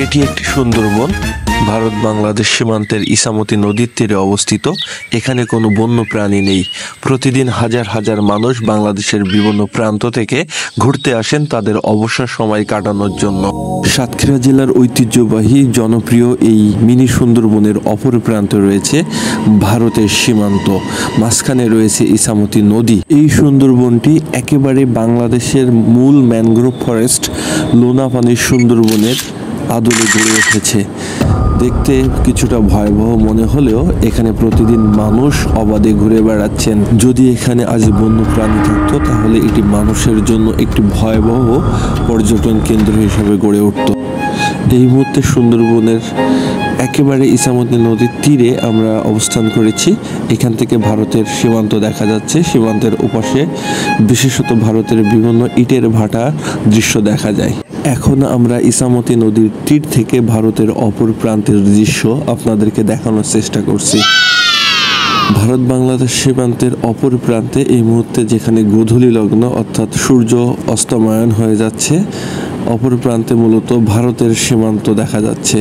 এটি একটি সুন্দরবন। ভারত বাংলাদেশ সীমান্তের ইছামতি নদীর তীরে অবস্থিত। এখানে কোনো বন্য প্রাণী নেই। প্রতিদিন হাজার হাজার মানুষ বাংলাদেশের বিভিন্ন প্রান্ত থেকে ঘুরতে আসেন তাদের অবসর সময় কাটানোর জন্য। সাতক্ষীরা জেলার ঐতিহ্যবাহী জনপ্রিয় এই মিনি সুন্দরবনের অপর প্রান্তে রয়েছে ভারতের সীমান্ত, মাঝখানে রয়েছে ইছামতি নদী। এই সুন্দরবনটি একেবারে বাংলাদেশের মূল ম্যানগ্রোভ ফরেস্ট লোনাপানির সুন্দরবনের আদলে গড়ে উঠেছে। দেখতে কিছুটা ভয়াবহ মনে হলেও এখানে প্রতিদিন মানুষ অবাধে ঘুরে বেড়াচ্ছেন। যদি এখানে আজ বন্য প্রাণী থাকতো তাহলে এটি মানুষের জন্য একটি ভয়াবহ পর্যটন কেন্দ্র হিসেবে গড়ে উঠত। এই মুহূর্তে সুন্দরবনের একেবারে ইছামতি নদীর তীরে আমরা অবস্থান করেছি। এখান থেকে ভারতের সীমান্ত দেখা যাচ্ছে। সীমান্তের ওপাশে বিশেষত ভারতের বিভিন্ন ইটের ভাটা দৃশ্য দেখা যায়। এখন আমরা ইছামতি নদীর তীর থেকে ভারতের অপর প্রান্তের দৃশ্য আপনাদেরকে দেখানোর চেষ্টা করছি। ভারত বাংলাদেশ সীমান্তের অপর প্রান্তে এই মুহূর্তে যেখানে গোধূলি লগ্ন অর্থাৎ সূর্য অস্তমায়ন হয়ে যাচ্ছে, অপর প্রান্তে মূলত ভারতের সীমান্ত দেখা যাচ্ছে।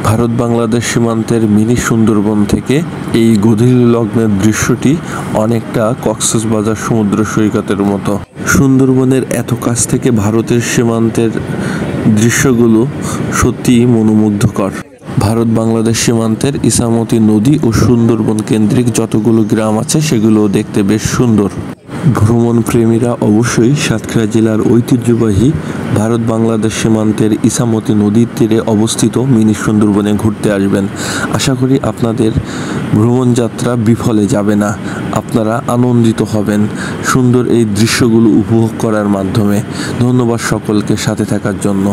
ভারত বাংলাদেশ সীমান্তের মিনি সুন্দরবন থেকে এই গোধূলি লগ্নের দৃশ্যটি অনেকটা কক্সবাজার সমুদ্র সৈকতের মতো। সুন্দরবনের এত কাছ থেকে ভারতের সীমান্তের দৃশ্যগুলো সত্যিই মনোমুগ্ধকর। ভারত বাংলাদেশ সীমান্তের ইছামতি নদী ও সুন্দরবন কেন্দ্রিক যতগুলো গ্রাম আছে সেগুলো দেখতে বেশ সুন্দর। ভ্রমণ প্রেমীরা অবশ্যই সাতক্ষীরা জেলার ঐতিহ্যবাহী ভারত বাংলাদেশ সীমান্তের ইছামতি নদীর তীরে অবস্থিত মিনি সুন্দরবনে ঘুরতে আসবেন। আশা করি আপনাদের ভ্রমণ যাত্রা বিফলে যাবে না। আপনারা আনন্দিত হবেন সুন্দর এই দৃশ্যগুলো উপভোগ করার মাধ্যমে। ধন্যবাদ সকলকে সাথে থাকার জন্য।